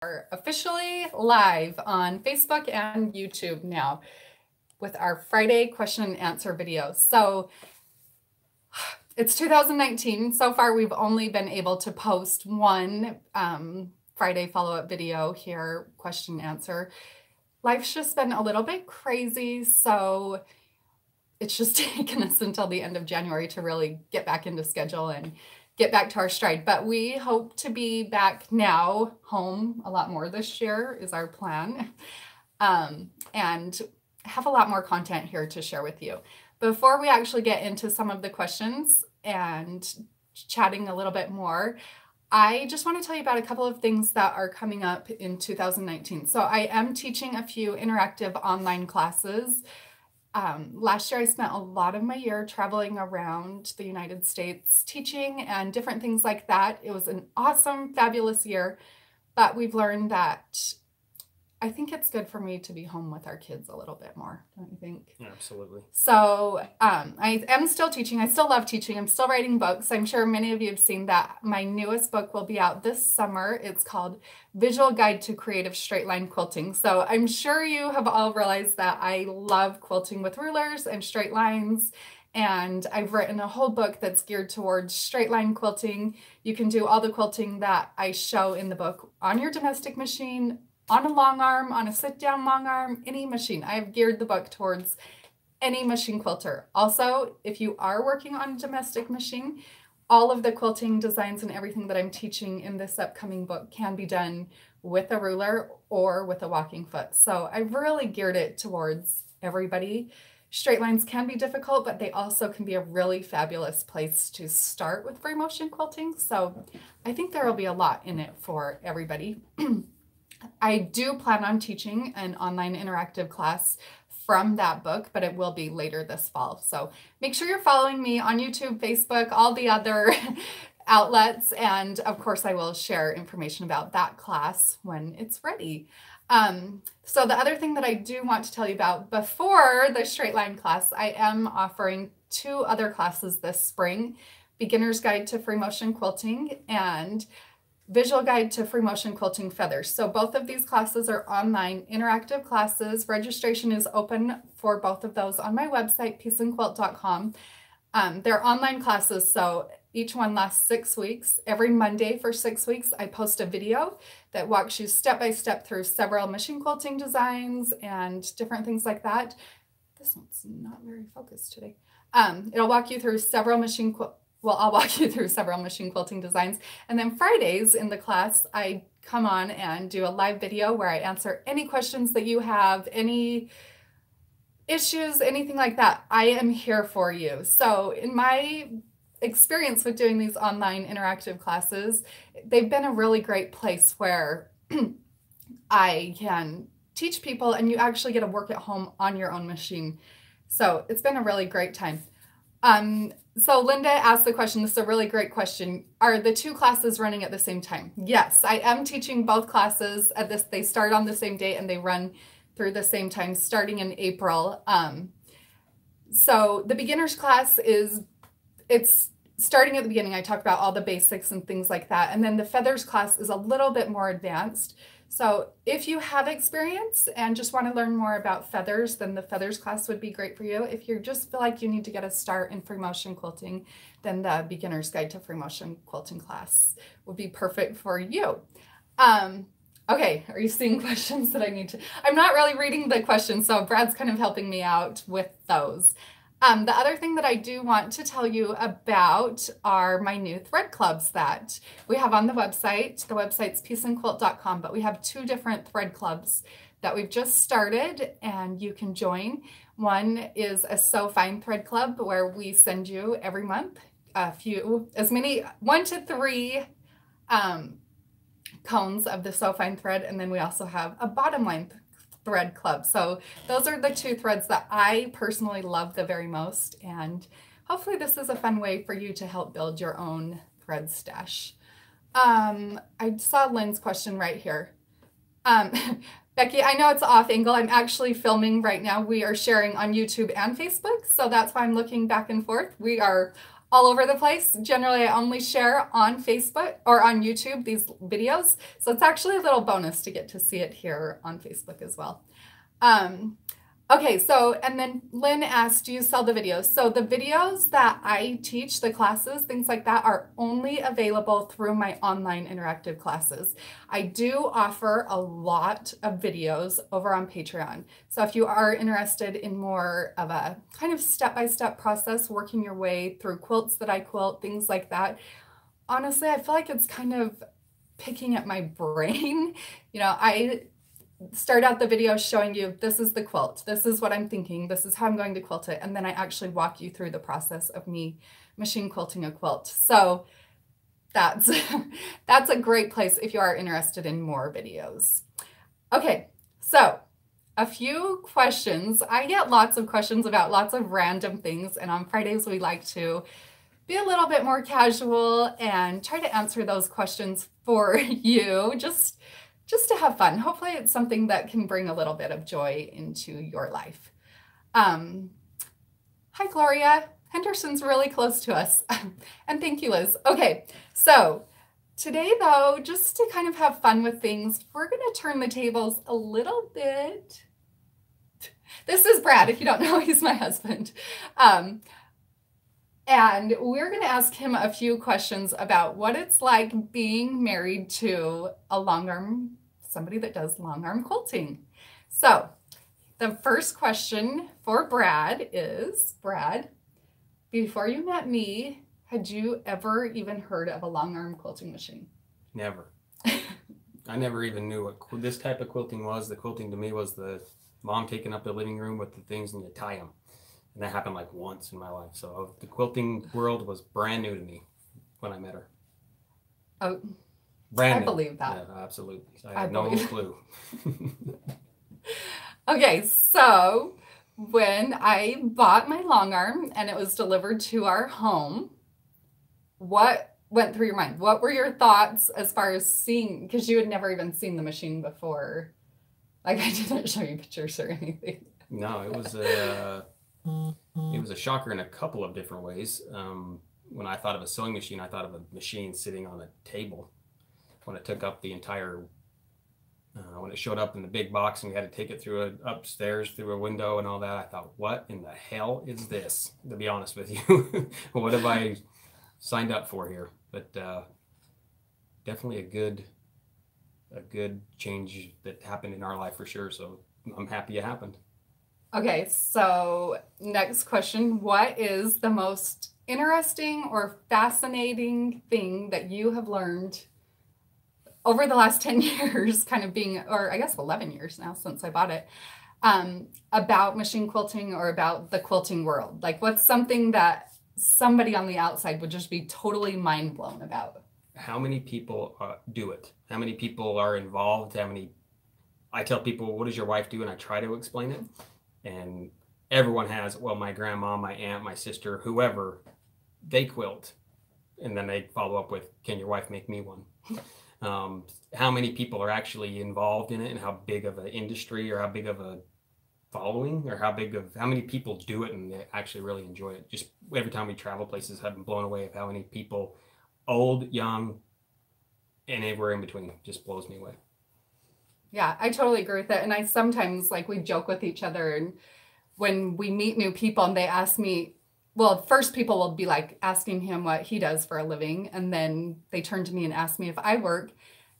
Are officially live on Facebook and YouTube now with our Friday question and answer videos. So it's 2019. So far, we've only been able to post one Friday follow-up video here, question and answer. Life's just been a little bit crazy, so it's just taken us until the end of January to really get back into schedule and get back to our stride. But we hope to be back now home a lot more this year is our plan, and have a lot more content here to share with you. Before we actually get into some of the questions and chatting a little bit more, I just want to tell you about a couple of things that are coming up in 2019. So I am teaching a few interactive online classes. Last year I spent a lot of my year traveling around the United States teaching and different things like that. It was an awesome, fabulous year, but we've learned that I think it's good for me to be home with our kids a little bit more, don't you think? Absolutely. So I am still teaching. I still love teaching. I'm still writing books. I'm sure many of you have seen that my newest book will be out this summer. It's called Visual Guide to Creative Straight Line Quilting. So I'm sure you have all realized that I love quilting with rulers and straight lines. And I've written a whole book that's geared towards straight line quilting. You can do all the quilting that I show in the book on your domestic machine, on a long arm, on a sit-down long arm, any machine. I have geared the book towards any machine quilter. Also, if you are working on a domestic machine, all of the quilting designs and everything that I'm teaching in this upcoming book can be done with a ruler or with a walking foot. So I've really geared it towards everybody. Straight lines can be difficult, but they also can be a really fabulous place to start with free motion quilting. So I think there will be a lot in it for everybody. I do plan on teaching an online interactive class from that book, but it will be later this fall. So make sure you're following me on YouTube, Facebook, all the other outlets. And of course, I will share information about that class when it's ready. So the other thing that I do want to tell you about before the straight line class, I am offering 2 other classes this spring: Beginner's Guide to Free Motion Quilting and Visual Guide to Free Motion Quilting Feathers. So both of these classes are online interactive classes. Registration is open for both of those on my website, peaceandquilt.com. They're online classes, so each one lasts 6 weeks. Every Monday for 6 weeks, I post a video that walks you step by step through several machine quilting designs and different things like that. This one's not very focused today. It'll walk you through several I'll walk you through several machine quilting designs. And then Fridays in the class, I come on and do a live video where I answer any questions that you have, any issues, anything like that. I am here for you. So in my experience with doing these online interactive classes, they've been a really great place where I can teach people and you actually get to work at home on your own machine. So it's been a really great time. So Linda asked the question, this is a really great question. Are the 2 classes running at the same time? Yes, I am teaching both classes at this. They start on the same date and they run through the same time starting in April. So the beginner's class it's starting at the beginning. I talk about all the basics and things like that. And then the feathers class is a little bit more advanced. So if you have experience and just want to learn more about feathers, then the feathers class would be great for you. If you just feel like you need to get a start in free motion quilting, then the Beginner's Guide to Free Motion Quilting class would be perfect for you. Okay, are you seeing questions that I need to? I'm not really reading the questions, so Brad's kind of helping me out with those. The other thing that I do want to tell you about are my new thread clubs that we have on the website. The website's peaceandquilt.com, but we have 2 different thread clubs that we've just started and you can join. One is a Sew Fine thread club where we send you every month as many 1 to 3 cones of the Sew Fine thread, and then we also have a bottom line thread club. So those are the 2 threads that I personally love the very most, and hopefully this is a fun way for you to help build your own thread stash. I saw Lynn's question right here. Becky, I know it's off angle. I'm actually filming right now. We are sharing on YouTube and Facebook, so that's why I'm looking back and forth. We are all over the place. Generally, I only share on Facebook or on YouTube these videos. So it's actually a little bonus to get to see it here on Facebook as well. Okay, so, and then Lynn asked, do you sell the videos? So the videos that I teach, the classes, things like that, are only available through my online interactive classes. I do offer a lot of videos over on Patreon. So if you are interested in more of a kind of step-by-step process, working your way through quilts that I quilt, things like that, honestly, I feel like it's kind of picking at my brain. You know, I start out the video showing you, this is the quilt, this is what I'm thinking, this is how I'm going to quilt it, and then I actually walk you through the process of me machine quilting a quilt. So that's that's a great place if you are interested in more videos. Okay, so a few questions. I get lots of questions about lots of random things, and on Fridays we like to be a little bit more casual and try to answer those questions for you, just to have fun. Hopefully it's something that can bring a little bit of joy into your life. Hi, Gloria. Henderson's really close to us. And thank you, Liz. Okay, so today, though, just to kind of have fun with things, we're going to turn the tables a little bit. This is Brad. If you don't know, he's my husband. And we're going to ask him a few questions about what it's like being married to a long arm, somebody that does long arm quilting. So the first question for Brad is, Brad, before you met me, had you ever even heard of a long arm quilting machine? Never. I never even knew what this type of quilting was. The quilting to me was the mom taking up the living room with the things and you tie them. And that happened like once in my life. So the quilting world was brand new to me when I met her. Oh, brand I new. Believe that. Yeah, absolutely. I had no clue. Okay, so when I bought my long arm and it was delivered to our home, what went through your mind? What were your thoughts as far as seeing, because you had never even seen the machine before? Like, I didn't show you pictures or anything. No, it was a shocker in a couple of different ways. When I thought of a sewing machine, I thought of a machine sitting on a table. When it took up the entire, when it showed up in the big box and we had to take it through upstairs through a window and all that, I thought, what in the hell is this? To be honest with you, what have I signed up for here? But definitely a good change that happened in our life for sure. So I'm happy it happened. Okay, so next question. What is the most interesting or fascinating thing that you have learned over the last 10 years, kind of being, or I guess 11 years now since I bought it, about machine quilting or about the quilting world? Like, what's something that somebody on the outside would just be totally mind blown about? How many people do it? How many people are involved? I tell people, what does your wife do? And I try to explain it. And everyone has, well, my grandma, my aunt, my sister, whoever, they quilt. And then they follow up with, can your wife make me one? How many people are actually involved in it, and how big of an industry or how big of a following, or how many people do it and they actually really enjoy it. Just every time we travel places, I've been blown away of how many people, old, young, and everywhere in between. Just blows me away. Yeah, I totally agree with that. And I sometimes, like, we joke with each other, and when we meet new people and they ask me, well, first people will be like asking him what he does for a living, and then they turn to me and ask me if I work.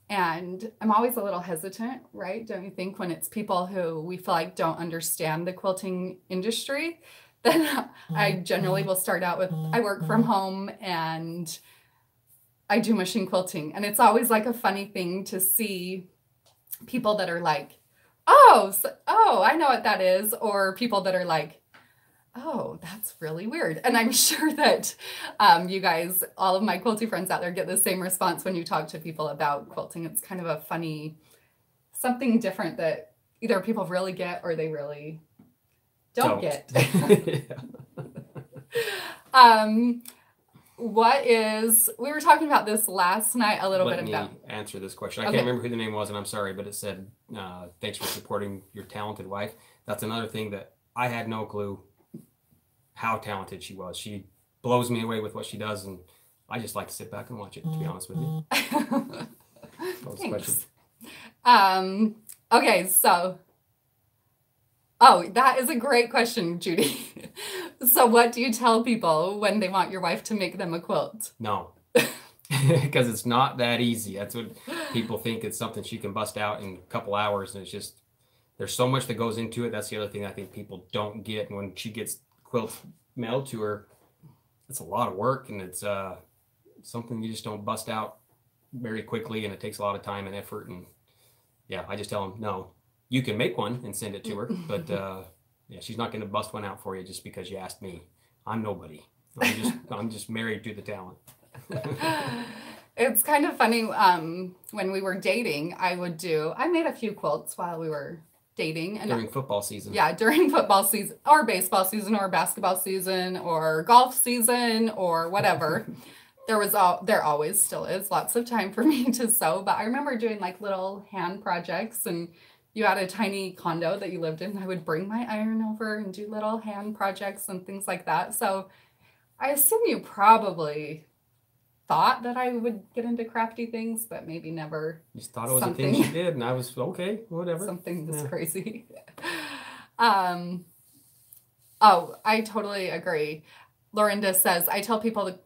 And I'm always a little hesitant, right? Don't you think, when it's people who we feel like don't understand the quilting industry? Then I generally will start out with, I work from home and I do machine quilting. And it's always like a funny thing to see people that are like, oh, I know what that is. Or people that are like, oh, that's really weird. And I'm sure that you guys, all of my quilty friends out there, get the same response when you talk to people about quilting. It's kind of a funny, something different that either people really get or they really don't get. We were talking about this last night a little bit about. Let me answer this question. I can't remember who the name was, and I'm sorry, but it said, thanks for supporting your talented wife. That's another thing that I had no clue how talented she was. She blows me away with what she does, and I just like to sit back and watch it, to be honest with you. What was the question? Okay, so, oh, that is a great question, Judy. So what do you tell people when they want your wife to make them a quilt? No. Because it's not that easy. That's what people think. It's something she can bust out in a couple hours, and it's just, there's so much that goes into it. That's the other thing I think people don't get. And when she gets quilts mailed to her, it's a lot of work, and it's something you just don't bust out very quickly, and it takes a lot of time and effort. And yeah, I just tell them, no, you can make one and send it to her, but yeah, she's not going to bust one out for you just because you asked me. I'm nobody. I'm just married to the talent. It's kind of funny. When we were dating, I made a few quilts while we were dating. And during football season. Yeah, during football season or baseball season or basketball season or golf season or whatever. There always still is lots of time for me to sew. But I remember doing like little hand projects, and you had a tiny condo that you lived in. I would bring my iron over and do little hand projects and things like that. So I assume you probably thought that I would get into crafty things, but maybe never. You just thought it was a thing she did, and I was okay, whatever. Something this crazy. Oh, I totally agree. Lorinda says, I tell people that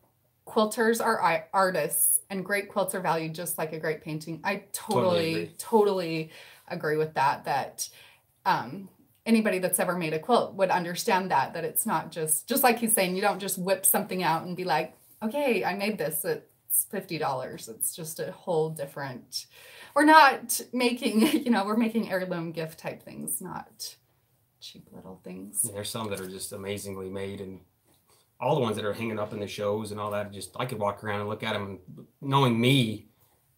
quilters are artists, and great quilts are valued just like a great painting. I totally agree with that. That anybody that's ever made a quilt would understand that it's not just like he's saying, you don't just whip something out and be like, okay, I made this, it's $50. It's just a whole different, we're not making, we're making heirloom gift type things, not cheap little things. Yeah, there's some that are just amazingly made, and all the ones that are hanging up in the shows and all that, just, I could walk around and look at them, and knowing me,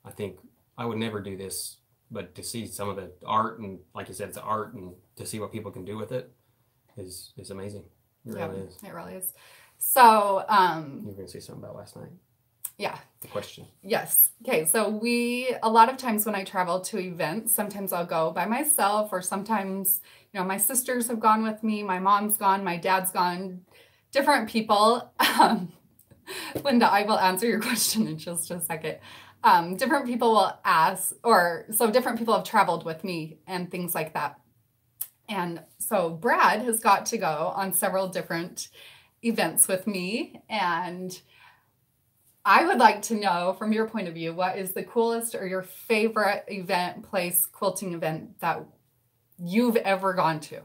I think I would never do this, but to see some of the art, and like you said, it's art, and to see what people can do with it is amazing. It really is. It really is. So, you were going to say something about last night. Yeah. The question. Yes. Okay. So a lot of times when I travel to events, sometimes I'll go by myself, or sometimes, my sisters have gone with me, my mom's gone, my dad's gone, different people. Linda, I will answer your question in just a second. Different people will ask, so different people have traveled with me and things like that. And so Brad has got to go on several different events with me, and I would like to know from your point of view, what is the coolest or your favorite quilting event that you've ever gone to?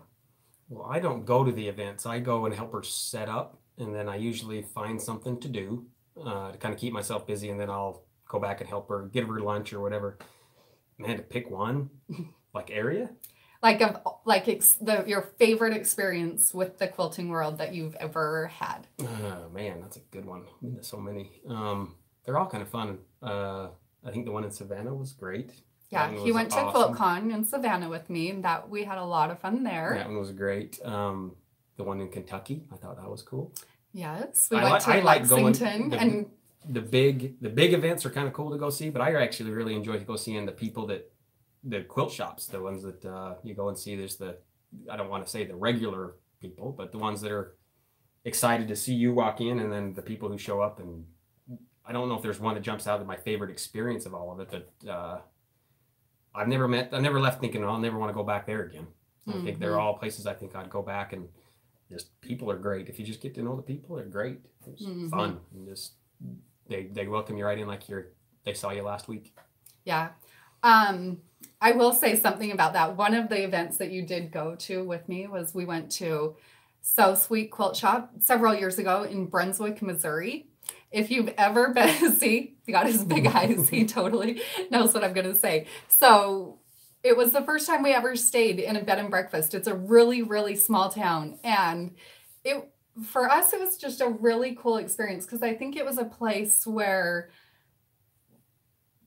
Well, I don't go to the events. I go and help her set up, and then I usually find something to do to kind of keep myself busy, and then I'll go back and help her, give her lunch or whatever. Man, to pick one, like area? Your favorite experience with the quilting world that you've ever had. Oh man, that's a good one. There's so many. They're all kind of fun. I think the one in Savannah was great. Yeah, he went to QuiltCon in Savannah with me, and that we had a lot of fun there. That one was great. The one in Kentucky, I thought that was cool. Yes, we went to Lexington, and the big events are kind of cool to go see. But I actually really enjoy to go seeing the people the quilt shops, the ones that you go and see. There's I don't want to say the regular people, but the ones that are excited to see you walk in, and then the people who show up. And I don't know if there's one that jumps out of my favorite experience of all of it, but I've never left thinking, I'll never want to go back there again. I think they're all places I think I'd go back, and just people are great. If you just get to know the people, they're great. It's fun, and just they welcome you right in like they saw you last week. Yeah. I will say something about that. One of the events that you did go to with me was we went to So Sweet Quilt Shop several years ago in Brunswick, Missouri. If you've ever been, see, he got his big eyes. He totally knows what I'm going to say. So it was the first time we ever stayed in a bed and breakfast. It's a really, really small town. And for us, it was just a really cool experience, because I think it was a place where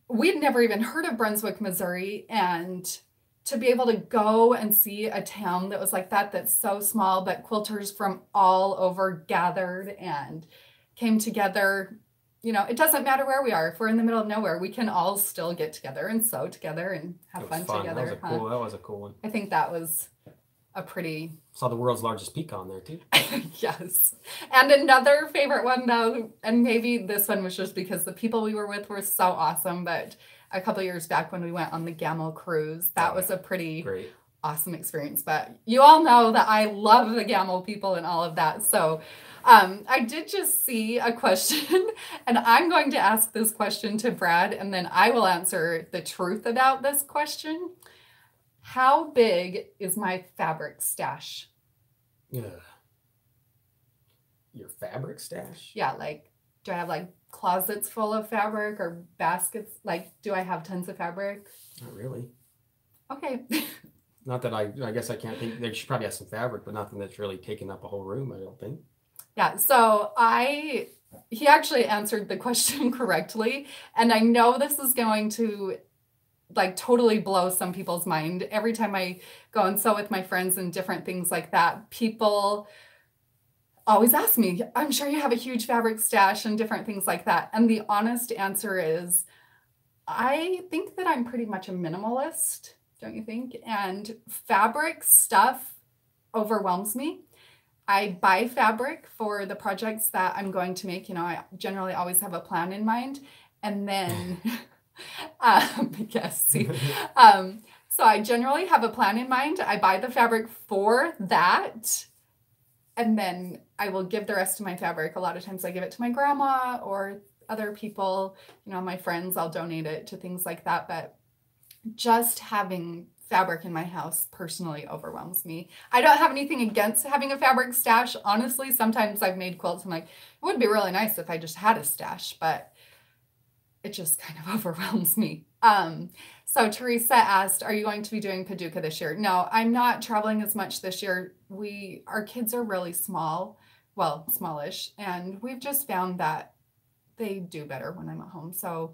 we'd never even heard of Brunswick, Missouri, and to be able to go and see a town that was like that's so small, but quilters from all over gathered and came together. It doesn't matter where we are. If we're in the middle of nowhere, we can all still get together and sew together and have fun together. That was a cool one. I think that was a pretty... Saw the world's largest pecan there too. Yes. And another favorite one though, and maybe this one was just because the people we were with were so awesome, but a couple years back when we went on the Gamel cruise, that was a pretty great, awesome experience. But you all know that I love the Gamel people and all of that. So I did just see a question, and I'm going to ask this question to Brad, and then I will answer the truth about this question. How big is my fabric stash? Yeah. Your fabric stash? Yeah, like, do I have like closets full of fabric or baskets? Like, do I have tons of fabric? Not really. Okay. Not that I guess I can't think. There should probably have some fabric, but nothing that's really taking up a whole room, I don't think. Yeah, so he actually answered the question correctly. And I know this is going to like totally blow some people's mind. Every time I go and sew with my friends and different things like that, people always ask me, I'm sure you have a huge fabric stash and different things like that. And the honest answer is, I think that I'm pretty much a minimalist, don't you think? And fabric stuff overwhelms me. I buy fabric for the projects that I'm going to make. You know, I generally always have a plan in mind. And then... yes. See. So I generally have a plan in mind. I buy the fabric for that, and then I will give the rest of my fabric. A lot of times I give it to my grandma or other people, you know, my friends. I'll donate it to things like that. But just having fabric in my house personally overwhelms me. I don't have anything against having a fabric stash. Honestly, sometimes I've made quilts and I'm like, it would be really nice if I just had a stash, but it just kind of overwhelms me. So Teresa asked, are you going to be doing Paducah this year? No, I'm not traveling as much this year. Our kids are really small, well, smallish, and we've just found that they do better when I'm at home. So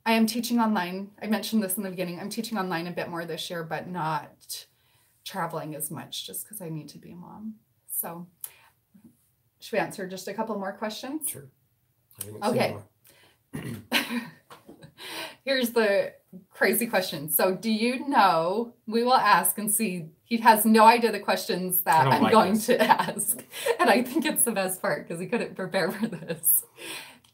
I am teaching online. I mentioned this in the beginning. I'm teaching online a bit more this year, but not traveling as much just because I need to be a mom. So should we answer just a couple more questions? Sure. Okay. Here's the crazy question. So do you know, we will ask and see, he has no idea the questions that I'm going to ask. And I think it's the best part because he couldn't prepare for this.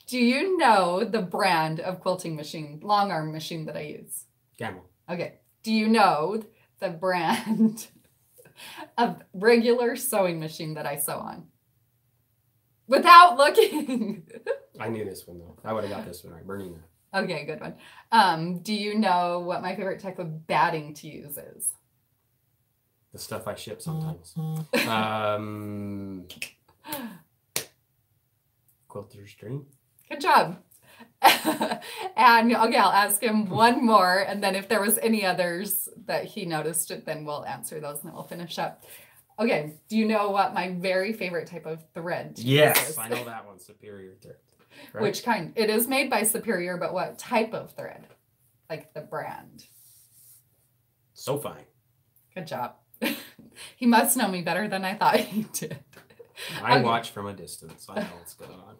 Do you know the brand of quilting machine, long arm machine that I use? Gamel. Okay. Do you know the brand of regular sewing machine that I sew on? Without looking. I knew this one though. I would have got this one right. Bernina. Okay, good one. Do you know what my favorite type of batting to use is? The stuff I ship sometimes. Quilter's Dream. Good job. And okay, I'll ask him one more, and then if there was any others that he noticed, then we'll answer those and then we'll finish up. Okay, do you know what my very favorite type of thread is? I know that one, Superior thread. Right? Which kind? It is made by Superior, but what type of thread? Like the brand. So fine. Good job. He must know me better than I thought he did. I watch from a distance. I know what's going on.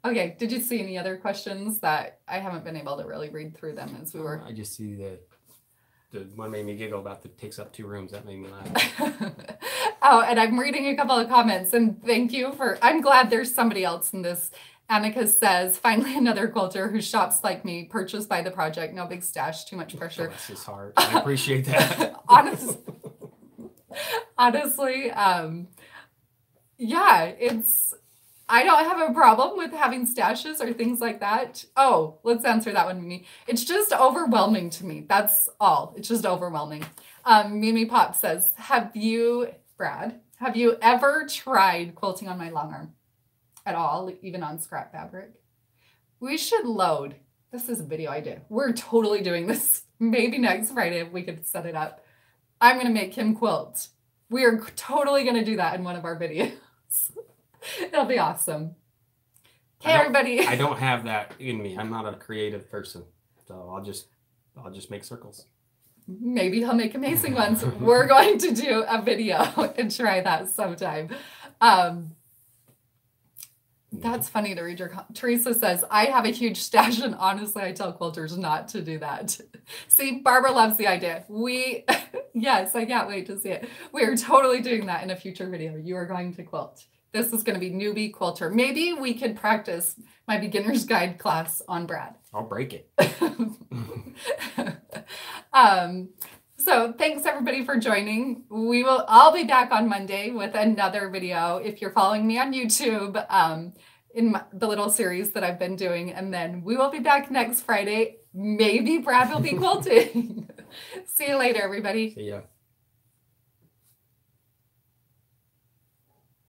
Okay, did you see any other questions that I haven't been able to really read through them as we were? I just see the one made me giggle about that takes up 2 rooms. That made me laugh. Oh, and I'm reading a couple of comments, and thank you for, I'm glad there's somebody else in this. Annika says, finally another quilter who shops like me, purchased by the project, no big stash, too much pressure. Bless his heart. I appreciate that. Honestly, yeah, I don't have a problem with having stashes or things like that. Oh, let's answer that one, Mimi. It's just overwhelming to me. That's all. It's just overwhelming. Mimi Pop says, Brad, have you ever tried quilting on my long arm at all, even on scrap fabric? We should load. This is a video idea. We're totally doing this. Maybe next Friday if we could set it up. I'm going to make him quilt. We are totally going to do that in one of our videos. It'll be awesome. Okay, everybody. I don't have that in me. I'm not a creative person. So I'll just make circles. Maybe he'll make amazing ones. We're going to do a video and try that sometime. That's funny to read your... Teresa says, I have a huge stash, and honestly, I tell quilters not to do that. See, Barbara loves the idea. Yes, I can't wait to see it. We're totally doing that in a future video. You are going to quilt. This is going to be newbie quilter. Maybe we could practice my beginner's guide class on Brad. I'll break it. So thanks everybody for joining. I'll be back on Monday with another video if you're following me on YouTube, in the little series that I've been doing. And then we will be back next Friday. Maybe Brad will be quilting. See you later, everybody. See ya.